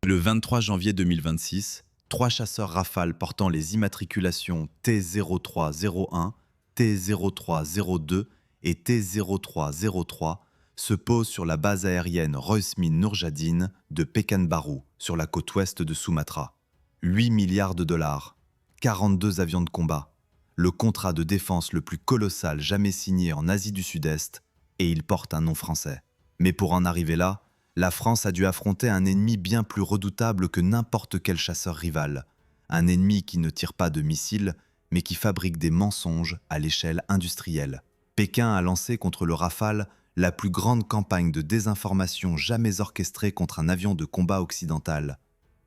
Le 23 janvier 2026, trois chasseurs Rafale portant les immatriculations T0301, T0302 et T0303 se posent sur la base aérienne Rosmin Nourjadine de Pekanbaru, sur la côte ouest de Sumatra. 8 milliards de dollars, 42 avions de combat, le contrat de défense le plus colossal jamais signé en Asie du Sud-Est, et il porte un nom français. Mais pour en arriver là, la France a dû affronter un ennemi bien plus redoutable que n'importe quel chasseur rival. Un ennemi qui ne tire pas de missiles, mais qui fabrique des mensonges à l'échelle industrielle. Pékin a lancé contre le Rafale la plus grande campagne de désinformation jamais orchestrée contre un avion de combat occidental.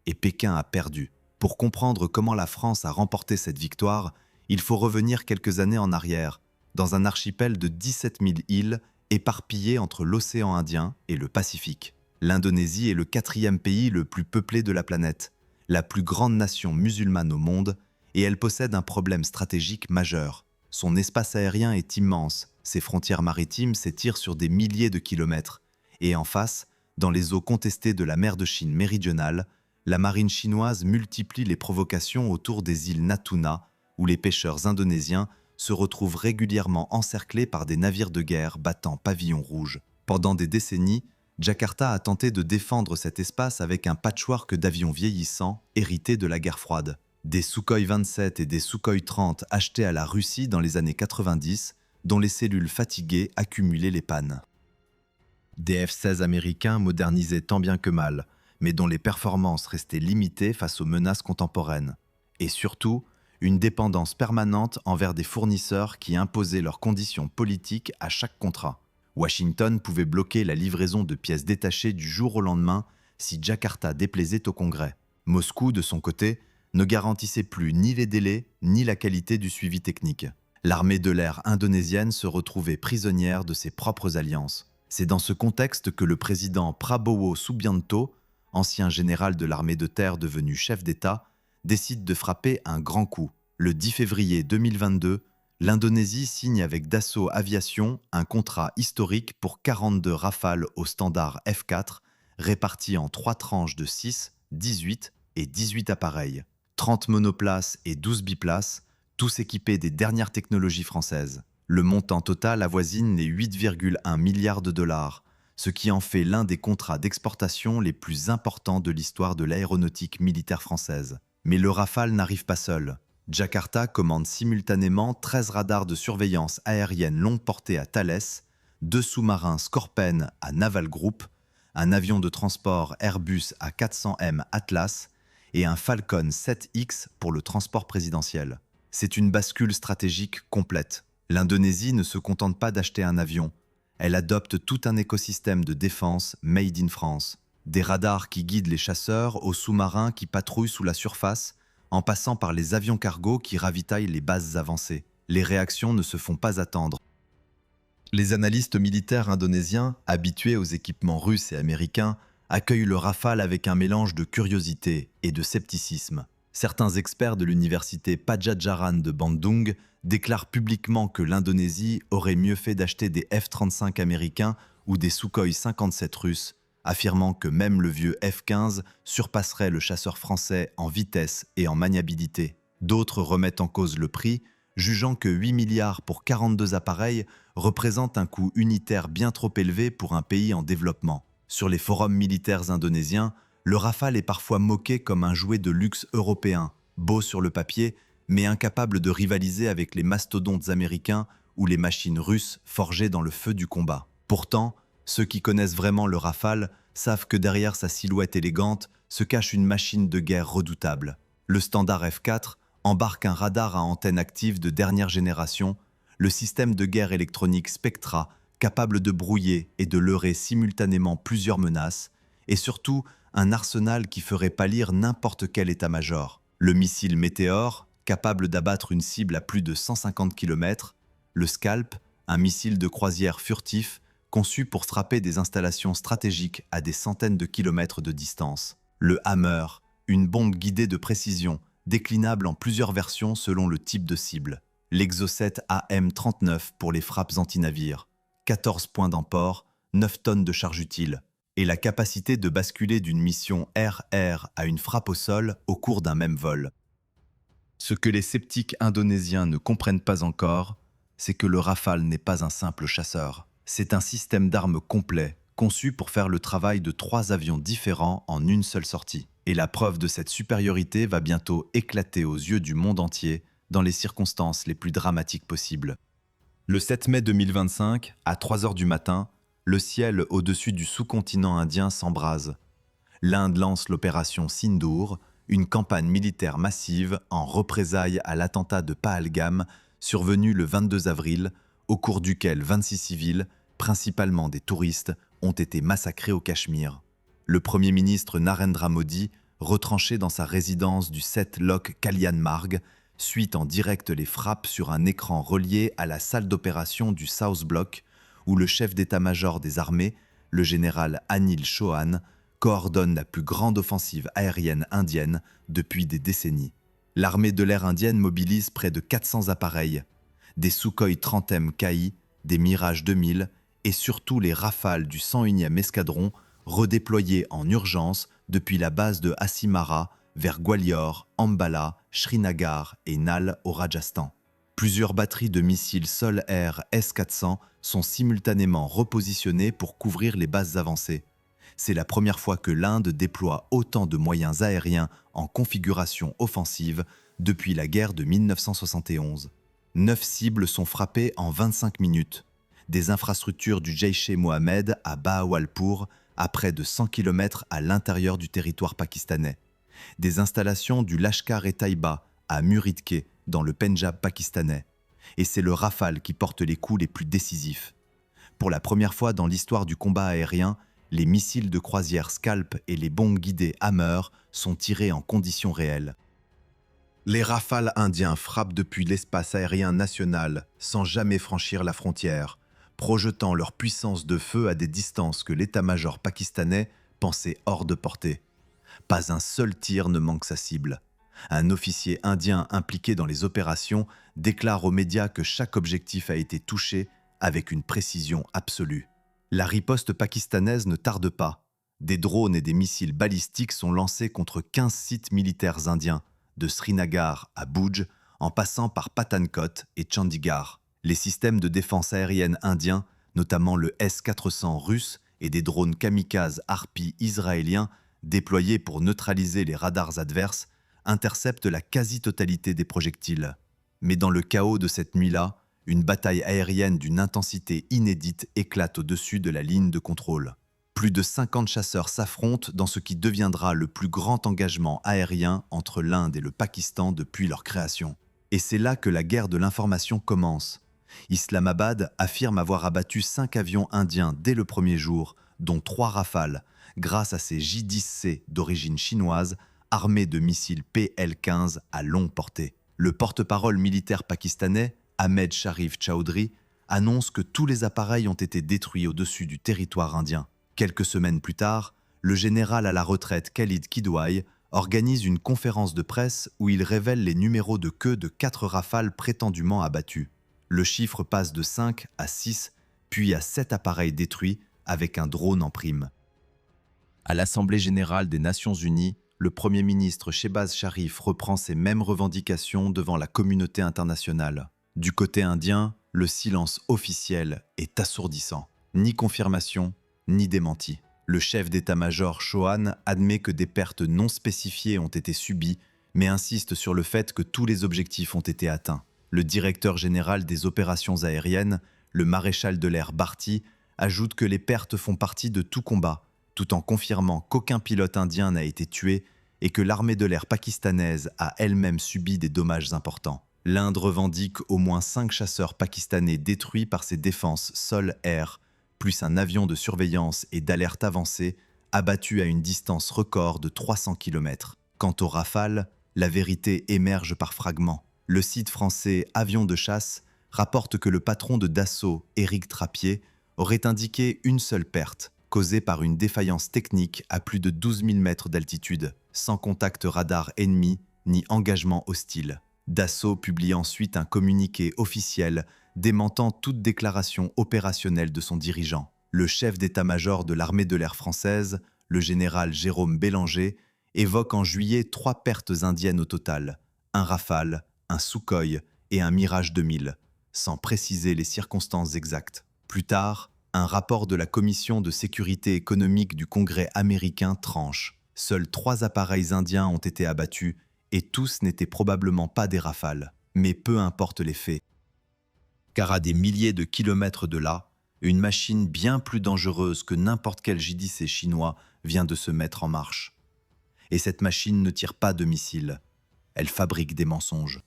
Et Pékin a perdu. Pour comprendre comment la France a remporté cette victoire, il faut revenir quelques années en arrière, dans un archipel de 17 000 îles éparpillées entre l'océan Indien et le Pacifique. L'Indonésie est le 4e pays le plus peuplé de la planète, la plus grande nation musulmane au monde, et elle possède un problème stratégique majeur. Son espace aérien est immense, ses frontières maritimes s'étirent sur des milliers de kilomètres, et en face, dans les eaux contestées de la mer de Chine méridionale, la marine chinoise multiplie les provocations autour des îles Natuna, où les pêcheurs indonésiens se retrouvent régulièrement encerclés par des navires de guerre battant pavillon rouge. Pendant des décennies, Jakarta a tenté de défendre cet espace avec un patchwork d'avions vieillissants hérités de la guerre froide. Des Sukhoi 27 et des Sukhoi 30 achetés à la Russie dans les années 90, dont les cellules fatiguées accumulaient les pannes. Des F-16 américains modernisés tant bien que mal, mais dont les performances restaient limitées face aux menaces contemporaines. Et surtout, une dépendance permanente envers des fournisseurs qui imposaient leurs conditions politiques à chaque contrat. Washington pouvait bloquer la livraison de pièces détachées du jour au lendemain si Jakarta déplaisait au Congrès. Moscou, de son côté, ne garantissait plus ni les délais ni la qualité du suivi technique. L'armée de l'air indonésienne se retrouvait prisonnière de ses propres alliances. C'est dans ce contexte que le président Prabowo Subianto, ancien général de l'armée de terre devenu chef d'État, décide de frapper un grand coup. Le 10 février 2022, l'Indonésie signe avec Dassault Aviation un contrat historique pour 42 Rafales au standard F4, répartis en 3 tranches de 6, 18 et 18 appareils. 30 monoplaces et 12 biplaces, tous équipés des dernières technologies françaises. Le montant total avoisine les 8,1 milliards de dollars, ce qui en fait l'un des contrats d'exportation les plus importants de l'histoire de l'aéronautique militaire française. Mais le Rafale n'arrive pas seul. Jakarta commande simultanément 13 radars de surveillance aérienne longue portée à Thales, 2 sous-marins Skorpen à Naval Group, un avion de transport Airbus A400M Atlas et un Falcon 7X pour le transport présidentiel. C'est une bascule stratégique complète. L'Indonésie ne se contente pas d'acheter un avion. Elle adopte tout un écosystème de défense made in France. Des radars qui guident les chasseurs aux sous-marins qui patrouillent sous la surface, en passant par les avions cargo qui ravitaillent les bases avancées. Les réactions ne se font pas attendre. Les analystes militaires indonésiens, habitués aux équipements russes et américains, accueillent le Rafale avec un mélange de curiosité et de scepticisme. Certains experts de l'université Padjadjaran de Bandung déclarent publiquement que l'Indonésie aurait mieux fait d'acheter des F-35 américains ou des Sukhoi 57 russes, affirmant que même le vieux F-15 surpasserait le chasseur français en vitesse et en maniabilité. D'autres remettent en cause le prix, jugeant que 8 milliards pour 42 appareils représente un coût unitaire bien trop élevé pour un pays en développement. Sur les forums militaires indonésiens, le Rafale est parfois moqué comme un jouet de luxe européen, beau sur le papier, mais incapable de rivaliser avec les mastodontes américains ou les machines russes forgées dans le feu du combat. Pourtant, ceux qui connaissent vraiment le Rafale savent que derrière sa silhouette élégante se cache une machine de guerre redoutable. Le standard F4 embarque un radar à antenne active de dernière génération, le système de guerre électronique Spectra, capable de brouiller et de leurrer simultanément plusieurs menaces, et surtout un arsenal qui ferait pâlir n'importe quel état-major. Le missile Météore, capable d'abattre une cible à plus de 150 km, le Scalp, un missile de croisière furtif, conçu pour frapper des installations stratégiques à des centaines de kilomètres de distance. Le Hammer, une bombe guidée de précision, déclinable en plusieurs versions selon le type de cible. L'Exocet AM-39 pour les frappes anti-navires. 14 points d'emport, 9 tonnes de charge utile. et la capacité de basculer d'une mission air-air à une frappe au sol au cours d'un même vol. Ce que les sceptiques indonésiens ne comprennent pas encore, c'est que le Rafale n'est pas un simple chasseur. C'est un système d'armes complet, conçu pour faire le travail de 3 avions différents en une seule sortie. Et la preuve de cette supériorité va bientôt éclater aux yeux du monde entier dans les circonstances les plus dramatiques possibles. Le 7 mai 2025, à 3 heures du matin, le ciel au-dessus du sous-continent indien s'embrase. L'Inde lance l'opération Sindoor, une campagne militaire massive en représailles à l'attentat de Pahalgam survenu le 22 avril, au cours duquel 26 civils, principalement des touristes, ont été massacrés au Cachemire. Le Premier ministre Narendra Modi, retranché dans sa résidence du 7 Lok Kalyan Marg, suit en direct les frappes sur un écran relié à la salle d'opération du South Block, où le chef d'état-major des armées, le général Anil Chauhan, coordonne la plus grande offensive aérienne indienne depuis des décennies. L'armée de l'air indienne mobilise près de 400 appareils, des Sukhoi 30M Ki, des Mirage 2000 et surtout les Rafales du 101e escadron redéployés en urgence depuis la base de Hasimara vers Gwalior, Ambala, Srinagar et Nal au Rajasthan. Plusieurs batteries de missiles sol-air S-400 sont simultanément repositionnées pour couvrir les bases avancées. C'est la première fois que l'Inde déploie autant de moyens aériens en configuration offensive depuis la guerre de 1971. 9 cibles sont frappées en 25 minutes. Des infrastructures du Jaish-e-Mohammed à Bahawalpur, à près de 100 km à l'intérieur du territoire pakistanais. Des installations du Lashkar-e-Taiba à Muridke, dans le Pendjab pakistanais. Et c'est le Rafale qui porte les coups les plus décisifs. Pour la première fois dans l'histoire du combat aérien, les missiles de croisière Scalp et les bombes guidées Hammer sont tirés en conditions réelles. Les Rafales indiens frappent depuis l'espace aérien national sans jamais franchir la frontière, projetant leur puissance de feu à des distances que l'état-major pakistanais pensait hors de portée. Pas un seul tir ne manque sa cible. Un officier indien impliqué dans les opérations déclare aux médias que chaque objectif a été touché avec une précision absolue. La riposte pakistanaise ne tarde pas. Des drones et des missiles balistiques sont lancés contre 15 sites militaires indiens, de Srinagar à Bhuj, en passant par Pathankot et Chandigarh. Les systèmes de défense aérienne indiens, notamment le S-400 russe et des drones kamikazes Harpy israéliens déployés pour neutraliser les radars adverses, interceptent la quasi-totalité des projectiles. Mais dans le chaos de cette nuit-là, une bataille aérienne d'une intensité inédite éclate au-dessus de la ligne de contrôle. Plus de 50 chasseurs s'affrontent dans ce qui deviendra le plus grand engagement aérien entre l'Inde et le Pakistan depuis leur création. Et c'est là que la guerre de l'information commence. Islamabad affirme avoir abattu 5 avions indiens dès le premier jour, dont 3 Rafales, grâce à ses J-10C d'origine chinoise, armés de missiles PL-15 à longue portée. Le porte-parole militaire pakistanais, Ahmed Sharif Chaudhry, annonce que tous les appareils ont été détruits au-dessus du territoire indien. Quelques semaines plus tard, le général à la retraite Khalid Kidwai organise une conférence de presse où il révèle les numéros de queue de 4 Rafales prétendument abattus. Le chiffre passe de 5 à 6, puis à 7 appareils détruits avec un drone en prime. À l'Assemblée générale des Nations unies, le Premier ministre Shehbaz Sharif reprend ces mêmes revendications devant la communauté internationale. Du côté indien, le silence officiel est assourdissant. Ni confirmation, ni démenti. Le chef d'état-major Chauhan admet que des pertes non spécifiées ont été subies, mais insiste sur le fait que tous les objectifs ont été atteints. Le directeur général des opérations aériennes, le maréchal de l'air Bharti, ajoute que les pertes font partie de tout combat, tout en confirmant qu'aucun pilote indien n'a été tué et que l'armée de l'air pakistanaise a elle-même subi des dommages importants. L'Inde revendique au moins 5 chasseurs pakistanais détruits par ses défenses sol-air, plus un avion de surveillance et d'alerte avancée abattu à une distance record de 300 km. Quant aux Rafales, la vérité émerge par fragments. Le site français Avions de chasse rapporte que le patron de Dassault, Éric Trappier, aurait indiqué une seule perte, causée par une défaillance technique à plus de 12 000 mètres d'altitude, sans contact radar ennemi ni engagement hostile. Dassault publie ensuite un communiqué officiel démentant toute déclaration opérationnelle de son dirigeant. Le chef d'état-major de l'armée de l'air française, le général Jérôme Bélanger, évoque en juillet 3 pertes indiennes au total, un Rafale, un Sukhoi et un Mirage 2000, sans préciser les circonstances exactes. Plus tard, un rapport de la Commission de sécurité économique du Congrès américain tranche. Seuls 3 appareils indiens ont été abattus et tous n'étaient probablement pas des Rafales. Mais peu importe les faits, car à des milliers de kilomètres de là, une machine bien plus dangereuse que n'importe quel JDC chinois vient de se mettre en marche. Et cette machine ne tire pas de missiles, elle fabrique des mensonges.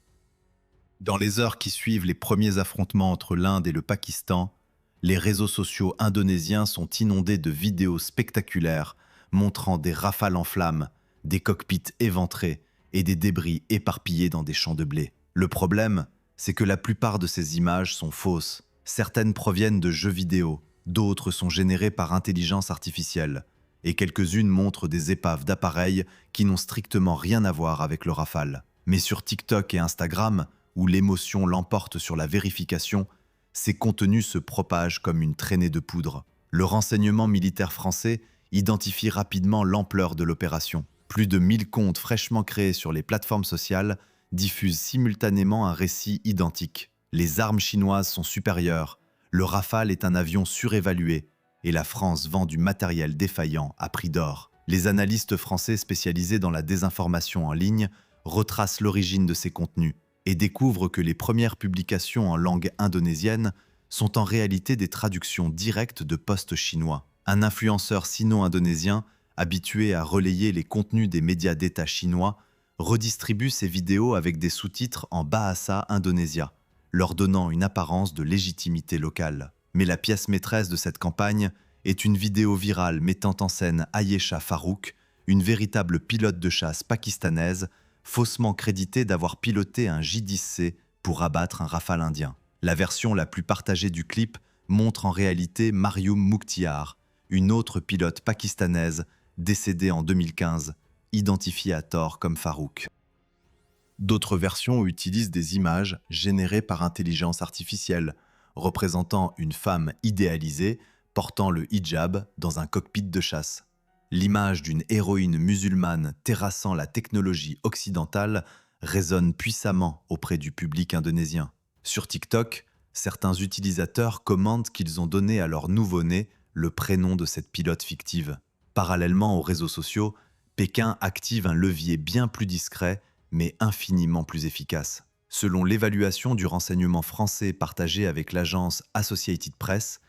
Dans les heures qui suivent les premiers affrontements entre l'Inde et le Pakistan, les réseaux sociaux indonésiens sont inondés de vidéos spectaculaires montrant des rafales en flammes, des cockpits éventrés et des débris éparpillés dans des champs de blé. Le problème, c'est que la plupart de ces images sont fausses. Certaines proviennent de jeux vidéo, d'autres sont générées par intelligence artificielle, et quelques-unes montrent des épaves d'appareils qui n'ont strictement rien à voir avec le Rafale. Mais sur TikTok et Instagram, où l'émotion l'emporte sur la vérification, ces contenus se propagent comme une traînée de poudre. Le renseignement militaire français identifie rapidement l'ampleur de l'opération. Plus de 1000 comptes fraîchement créés sur les plateformes sociales diffusent simultanément un récit identique. Les armes chinoises sont supérieures, le Rafale est un avion surévalué, et la France vend du matériel défaillant à prix d'or. Les analystes français spécialisés dans la désinformation en ligne retracent l'origine de ces contenus et découvrent que les premières publications en langue indonésienne sont en réalité des traductions directes de posts chinois. Un influenceur sino-indonésien, habitué à relayer les contenus des médias d'État chinois, redistribue ces vidéos avec des sous-titres en Bahasa Indonesia, leur donnant une apparence de légitimité locale. Mais la pièce maîtresse de cette campagne est une vidéo virale mettant en scène Ayesha Farouk, une véritable pilote de chasse pakistanaise, faussement créditée d'avoir piloté un J-10C pour abattre un Rafale indien. La version la plus partagée du clip montre en réalité Mariam Mukhtiar, une autre pilote pakistanaise décédée en 2015, identifiée à tort comme Farouk. D'autres versions utilisent des images générées par intelligence artificielle, représentant une femme idéalisée portant le hijab dans un cockpit de chasse. L'image d'une héroïne musulmane terrassant la technologie occidentale résonne puissamment auprès du public indonésien. Sur TikTok, certains utilisateurs commentent qu'ils ont donné à leur nouveau-né le prénom de cette pilote fictive. Parallèlement aux réseaux sociaux, Pékin active un levier bien plus discret, mais infiniment plus efficace. Selon l'évaluation du renseignement français partagée avec l'agence Associated Press,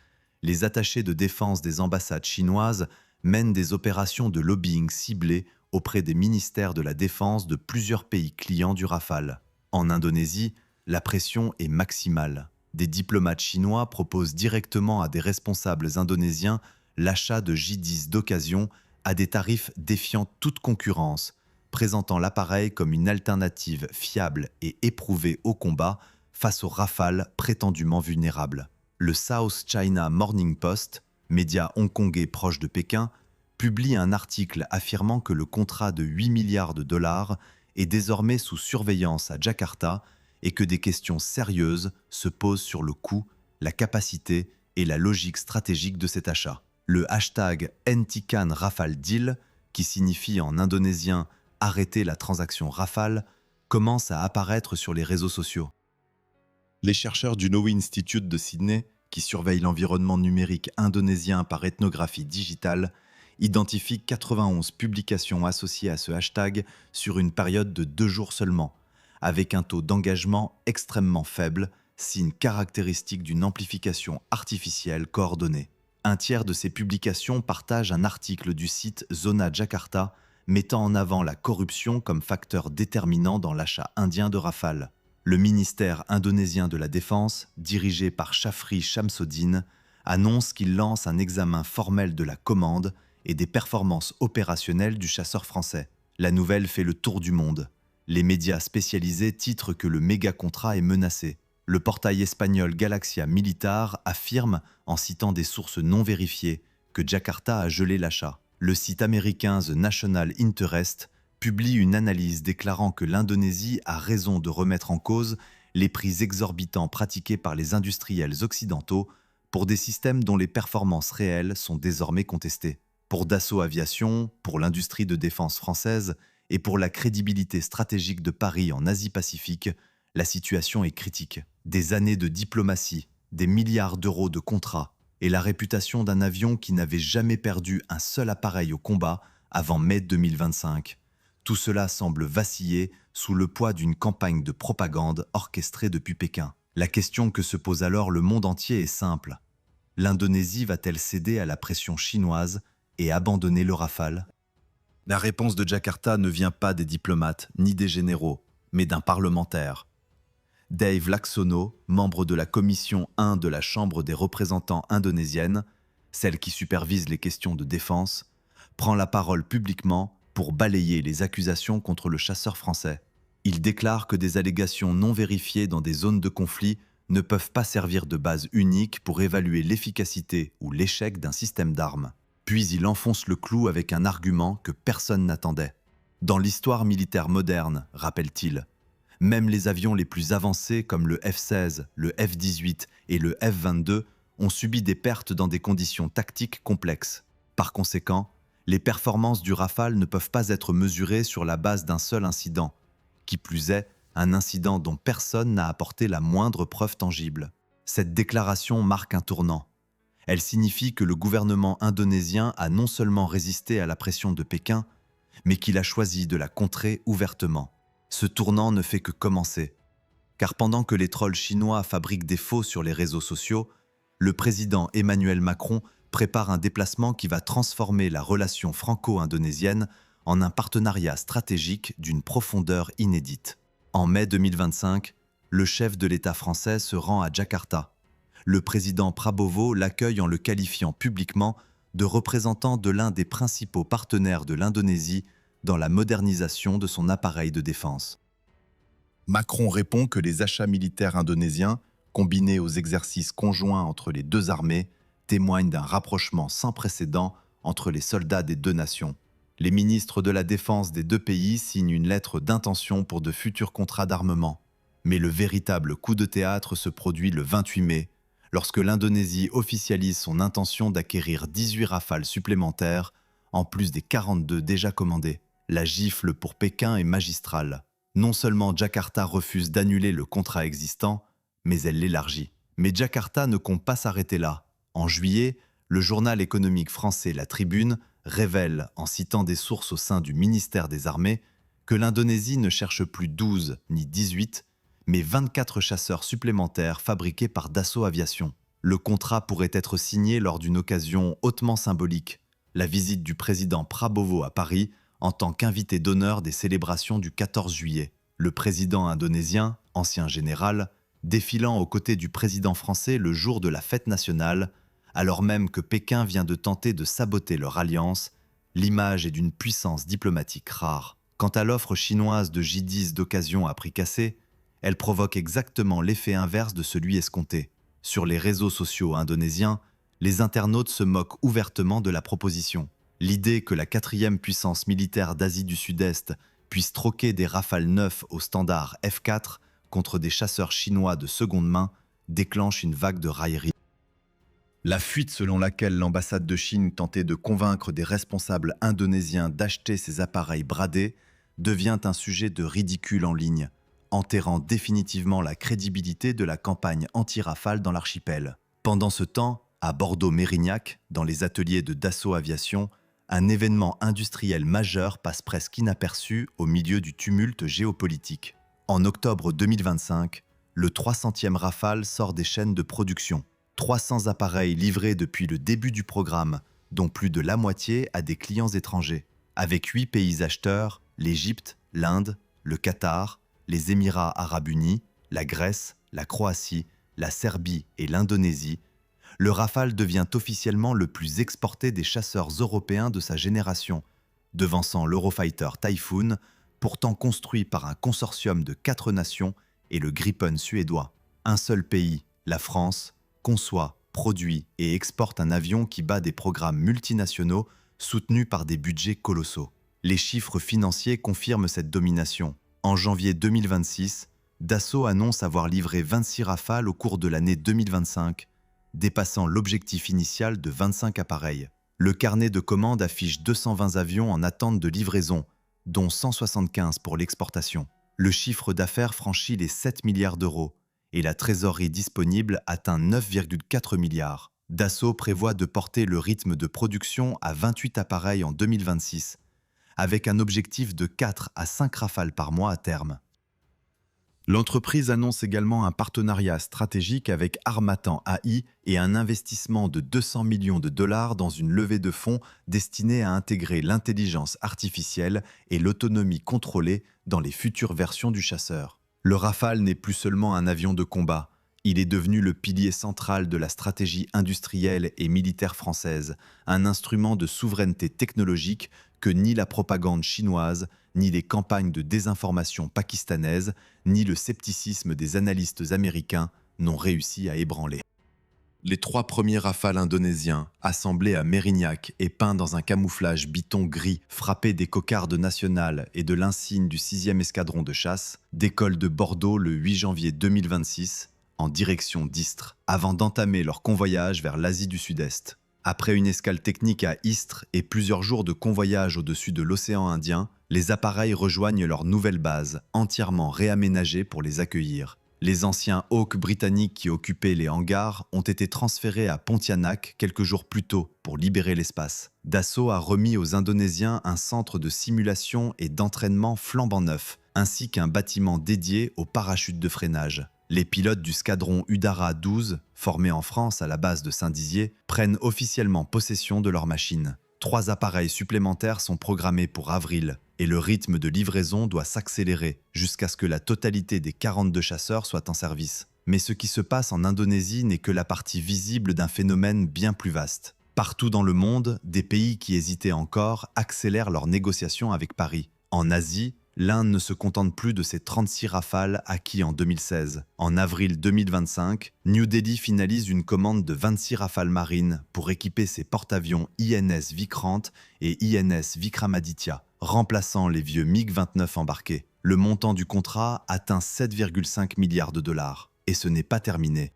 les attachés de défense des ambassades chinoises mènent des opérations de lobbying ciblées auprès des ministères de la Défense de plusieurs pays clients du Rafale. En Indonésie, la pression est maximale. Des diplomates chinois proposent directement à des responsables indonésiens l'achat de J-10 d'occasion à des tarifs défiant toute concurrence, présentant l'appareil comme une alternative fiable et éprouvée au combat face aux Rafales prétendument vulnérables. Le South China Morning Post, média hongkongais proche de Pékin, publie un article affirmant que le contrat de 8 milliards de dollars est désormais sous surveillance à Jakarta et que des questions sérieuses se posent sur le coût, la capacité et la logique stratégique de cet achat. Le hashtag Hentikan Rafale Deal, qui signifie en indonésien « arrêter la transaction Rafale », commence à apparaître sur les réseaux sociaux. Les chercheurs du Nowy Institute de Sydney, qui surveillent l'environnement numérique indonésien par ethnographie digitale, identifient 91 publications associées à ce hashtag sur une période de 2 jours seulement, avec un taux d'engagement extrêmement faible, signe caractéristique d'une amplification artificielle coordonnée. Un tiers de ces publications partagent un article du site Zona Jakarta mettant en avant la corruption comme facteur déterminant dans l'achat indien de Rafale. Le ministère indonésien de la Défense, dirigé par Chafri Shamsodine, annonce qu'il lance un examen formel de la commande et des performances opérationnelles du chasseur français. La nouvelle fait le tour du monde. Les médias spécialisés titrent que le méga-contrat est menacé. Le portail espagnol Galaxia Militar affirme, en citant des sources non vérifiées, que Jakarta a gelé l'achat. Le site américain The National Interest publie une analyse déclarant que l'Indonésie a raison de remettre en cause les prix exorbitants pratiqués par les industriels occidentaux pour des systèmes dont les performances réelles sont désormais contestées. Pour Dassault Aviation, pour l'industrie de défense française et pour la crédibilité stratégique de Paris en Asie-Pacifique, la situation est critique. Des années de diplomatie, des milliards d'euros de contrats et la réputation d'un avion qui n'avait jamais perdu un seul appareil au combat avant mai 2025. Tout cela semble vaciller sous le poids d'une campagne de propagande orchestrée depuis Pékin. La question que se pose alors le monde entier est simple. L'Indonésie va-t-elle céder à la pression chinoise et abandonner le Rafale? La réponse de Jakarta ne vient pas des diplomates ni des généraux, mais d'un parlementaire. Dave Laksono, membre de la commission 1 de la Chambre des représentants indonésienne, celle qui supervise les questions de défense, prend la parole publiquement pour balayer les accusations contre le chasseur français. Il déclare que des allégations non vérifiées dans des zones de conflit ne peuvent pas servir de base unique pour évaluer l'efficacité ou l'échec d'un système d'armes. Puis il enfonce le clou avec un argument que personne n'attendait. Dans l'histoire militaire moderne, rappelle-t-il, même les avions les plus avancés comme le F-16, le F-18 et le F-22 ont subi des pertes dans des conditions tactiques complexes. Par conséquent, les performances du Rafale ne peuvent pas être mesurées sur la base d'un seul incident, qui plus est, un incident dont personne n'a apporté la moindre preuve tangible. Cette déclaration marque un tournant. Elle signifie que le gouvernement indonésien a non seulement résisté à la pression de Pékin, mais qu'il a choisi de la contrer ouvertement. Ce tournant ne fait que commencer, car pendant que les trolls chinois fabriquent des faux sur les réseaux sociaux, le président Emmanuel Macron prépare un déplacement qui va transformer la relation franco-indonésienne en un partenariat stratégique d'une profondeur inédite. En mai 2025, le chef de l'État français se rend à Jakarta. Le président Prabowo l'accueille en le qualifiant publiquement de représentant de l'un des principaux partenaires de l'Indonésie dans la modernisation de son appareil de défense. Macron répond que les achats militaires indonésiens, combinés aux exercices conjoints entre les deux armées, témoignent d'un rapprochement sans précédent entre les soldats des deux nations. Les ministres de la Défense des deux pays signent une lettre d'intention pour de futurs contrats d'armement. Mais le véritable coup de théâtre se produit le 28 mai, lorsque l'Indonésie officialise son intention d'acquérir 18 Rafales supplémentaires, en plus des 42 déjà commandés. La gifle pour Pékin est magistrale. Non seulement Jakarta refuse d'annuler le contrat existant, mais elle l'élargit. Mais Jakarta ne compte pas s'arrêter là. En juillet, le journal économique français La Tribune révèle, en citant des sources au sein du ministère des Armées, que l'Indonésie ne cherche plus 12 ni 18, mais 24 chasseurs supplémentaires fabriqués par Dassault Aviation. Le contrat pourrait être signé lors d'une occasion hautement symbolique, la visite du président Prabowo à Paris en tant qu'invité d'honneur des célébrations du 14 juillet. Le président indonésien, ancien général, défilant aux côtés du président français le jour de la fête nationale, alors même que Pékin vient de tenter de saboter leur alliance, l'image est d'une puissance diplomatique rare. Quant à l'offre chinoise de J-10 d'occasion à prix cassé, elle provoque exactement l'effet inverse de celui escompté. Sur les réseaux sociaux indonésiens, les internautes se moquent ouvertement de la proposition. L'idée que la quatrième puissance militaire d'Asie du Sud-Est puisse troquer des Rafales neufs au standard F4 contre des chasseurs chinois de seconde main déclenche une vague de raillerie. La fuite selon laquelle l'ambassade de Chine tentait de convaincre des responsables indonésiens d'acheter ces appareils bradés devient un sujet de ridicule en ligne, enterrant définitivement la crédibilité de la campagne anti-Rafale dans l'archipel. Pendant ce temps, à Bordeaux-Mérignac, dans les ateliers de Dassault Aviation, un événement industriel majeur passe presque inaperçu au milieu du tumulte géopolitique. En octobre 2025, le 300e Rafale sort des chaînes de production. 300 appareils livrés depuis le début du programme, dont plus de la moitié à des clients étrangers. Avec 8 pays acheteurs, l'Égypte, l'Inde, le Qatar, les Émirats arabes unis, la Grèce, la Croatie, la Serbie et l'Indonésie, le Rafale devient officiellement le plus exporté des chasseurs européens de sa génération, devançant l'Eurofighter Typhoon, pourtant construit par un consortium de 4 nations, et le Gripen suédois. Un seul pays, la France, conçoit, produit et exporte un avion qui bat des programmes multinationaux soutenus par des budgets colossaux. Les chiffres financiers confirment cette domination. En janvier 2026, Dassault annonce avoir livré 26 Rafales au cours de l'année 2025, dépassant l'objectif initial de 25 appareils. Le carnet de commandes affiche 220 avions en attente de livraison, dont 175 pour l'exportation. Le chiffre d'affaires franchit les 7 milliards d'euros et la trésorerie disponible atteint 9,4 milliards. Dassault prévoit de porter le rythme de production à 28 appareils en 2026, avec un objectif de 4 à 5 rafales par mois à terme. L'entreprise annonce également un partenariat stratégique avec Harmattan AI et un investissement de 200 millions de dollars dans une levée de fonds destinée à intégrer l'intelligence artificielle et l'autonomie contrôlée dans les futures versions du chasseur. Le Rafale n'est plus seulement un avion de combat, il est devenu le pilier central de la stratégie industrielle et militaire française, un instrument de souveraineté technologique que ni la propagande chinoise, ni les campagnes de désinformation pakistanaises, ni le scepticisme des analystes américains n'ont réussi à ébranler. Les 3 premiers Rafales indonésiens, assemblés à Mérignac et peints dans un camouflage biton gris frappé des cocardes nationales et de l'insigne du 6e escadron de chasse, décollent de Bordeaux le 8 janvier 2026 en direction d'Istres, avant d'entamer leur convoyage vers l'Asie du Sud-Est. Après une escale technique à Istres et plusieurs jours de convoyage au-dessus de l'océan Indien, les appareils rejoignent leur nouvelle base, entièrement réaménagée pour les accueillir. Les anciens Hawk britanniques qui occupaient les hangars ont été transférés à Pontianak quelques jours plus tôt pour libérer l'espace. Dassault a remis aux Indonésiens un centre de simulation et d'entraînement flambant neuf, ainsi qu'un bâtiment dédié aux parachutes de freinage. Les pilotes du Scadron Udara 12, formé en France à la base de Saint-Dizier, prennent officiellement possession de leur machine. 3 appareils supplémentaires sont programmés pour avril, et le rythme de livraison doit s'accélérer jusqu'à ce que la totalité des 42 chasseurs soient en service. Mais ce qui se passe en Indonésie n'est que la partie visible d'un phénomène bien plus vaste. Partout dans le monde, des pays qui hésitaient encore accélèrent leurs négociations avec Paris. En Asie, l'Inde ne se contente plus de ses 36 Rafales acquis en 2016. En avril 2025, New Delhi finalise une commande de 26 Rafales marines pour équiper ses porte-avions INS Vikrant et INS Vikramaditya, remplaçant les vieux MiG-29 embarqués. Le montant du contrat atteint 7,5 milliards de dollars. Et ce n'est pas terminé.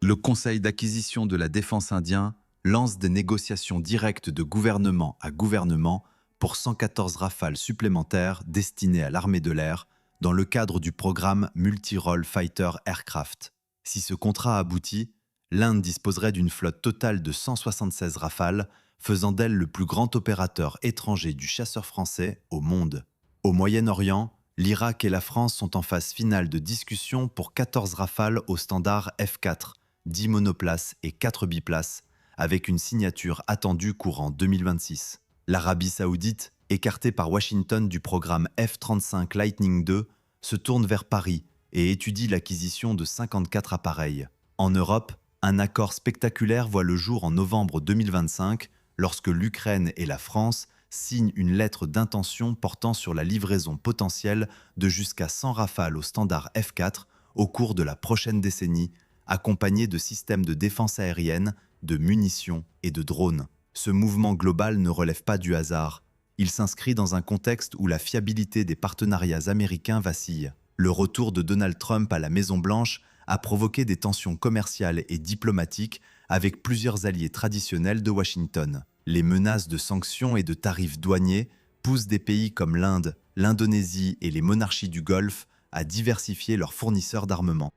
Le Conseil d'acquisition de la défense indien lance des négociations directes de gouvernement à gouvernement pour 114 Rafales supplémentaires destinés à l'armée de l'air dans le cadre du programme Multi-Role Fighter Aircraft. Si ce contrat aboutit, l'Inde disposerait d'une flotte totale de 176 Rafales, faisant d'elle le plus grand opérateur étranger du chasseur français au monde. Au Moyen-Orient, l'Irak et la France sont en phase finale de discussion pour 14 Rafales au standard F4, 10 monoplaces et 4 biplaces, avec une signature attendue courant 2026. L'Arabie saoudite, écartée par Washington du programme F-35 Lightning II, se tourne vers Paris et étudie l'acquisition de 54 appareils. En Europe, un accord spectaculaire voit le jour en novembre 2025 lorsque l'Ukraine et la France signent une lettre d'intention portant sur la livraison potentielle de jusqu'à 100 Rafales au standard F4 au cours de la prochaine décennie, accompagnés de systèmes de défense aérienne, de munitions et de drones. Ce mouvement global ne relève pas du hasard. Il s'inscrit dans un contexte où la fiabilité des partenariats américains vacille. Le retour de Donald Trump à la Maison-Blanche a provoqué des tensions commerciales et diplomatiques avec plusieurs alliés traditionnels de Washington. Les menaces de sanctions et de tarifs douaniers poussent des pays comme l'Inde, l'Indonésie et les monarchies du Golfe à diversifier leurs fournisseurs d'armement.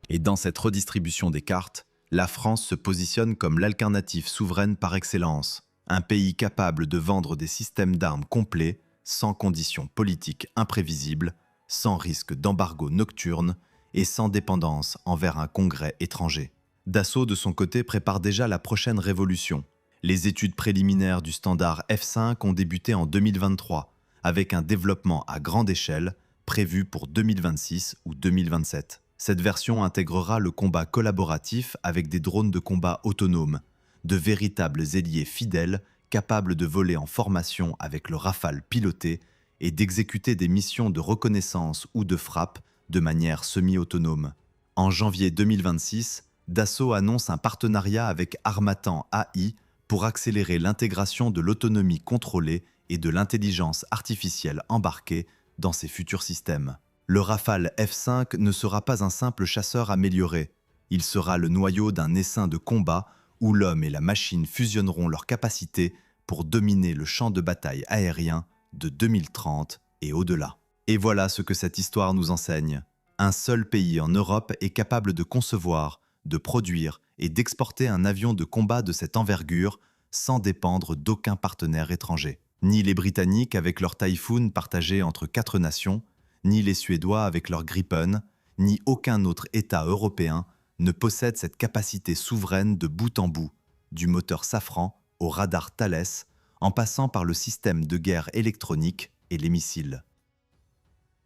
Et dans cette redistribution des cartes, la France se positionne comme l'alternative souveraine par excellence, un pays capable de vendre des systèmes d'armes complets, sans conditions politiques imprévisibles, sans risque d'embargo nocturne et sans dépendance envers un congrès étranger. Dassault, de son côté, prépare déjà la prochaine révolution. Les études préliminaires du standard F5 ont débuté en 2023, avec un développement à grande échelle prévu pour 2026 ou 2027. Cette version intégrera le combat collaboratif avec des drones de combat autonomes, de véritables ailiers fidèles capables de voler en formation avec le Rafale piloté et d'exécuter des missions de reconnaissance ou de frappe de manière semi-autonome. En janvier 2026, Dassault annonce un partenariat avec Harmattan AI pour accélérer l'intégration de l'autonomie contrôlée et de l'intelligence artificielle embarquée dans ses futurs systèmes. Le Rafale F5 ne sera pas un simple chasseur amélioré. Il sera le noyau d'un essaim de combat où l'homme et la machine fusionneront leurs capacités pour dominer le champ de bataille aérien de 2030 et au-delà. Et voilà ce que cette histoire nous enseigne. Un seul pays en Europe est capable de concevoir, de produire et d'exporter un avion de combat de cette envergure sans dépendre d'aucun partenaire étranger. Ni les Britanniques avec leur Typhoon partagé entre 4 nations, ni les Suédois avec leur Gripen, ni aucun autre État européen ne possède cette capacité souveraine de bout en bout, du moteur Safran au radar Thales, en passant par le système de guerre électronique et les missiles.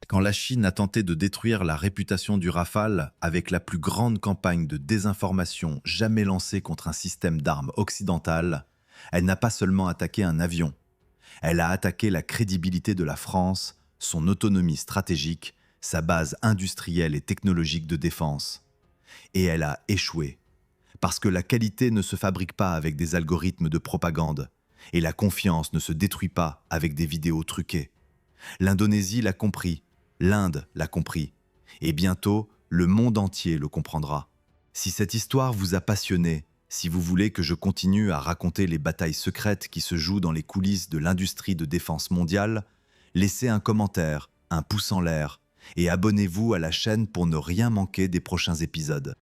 Quand la Chine a tenté de détruire la réputation du Rafale avec la plus grande campagne de désinformation jamais lancée contre un système d'armes occidental, elle n'a pas seulement attaqué un avion, elle a attaqué la crédibilité de la France, son autonomie stratégique, sa base industrielle et technologique de défense. Et elle a échoué. Parce que la qualité ne se fabrique pas avec des algorithmes de propagande, et la confiance ne se détruit pas avec des vidéos truquées. L'Indonésie l'a compris, l'Inde l'a compris, et bientôt, le monde entier le comprendra. Si cette histoire vous a passionné, si vous voulez que je continue à raconter les batailles secrètes qui se jouent dans les coulisses de l'industrie de défense mondiale, laissez un commentaire, un pouce en l'air, et abonnez-vous à la chaîne pour ne rien manquer des prochains épisodes.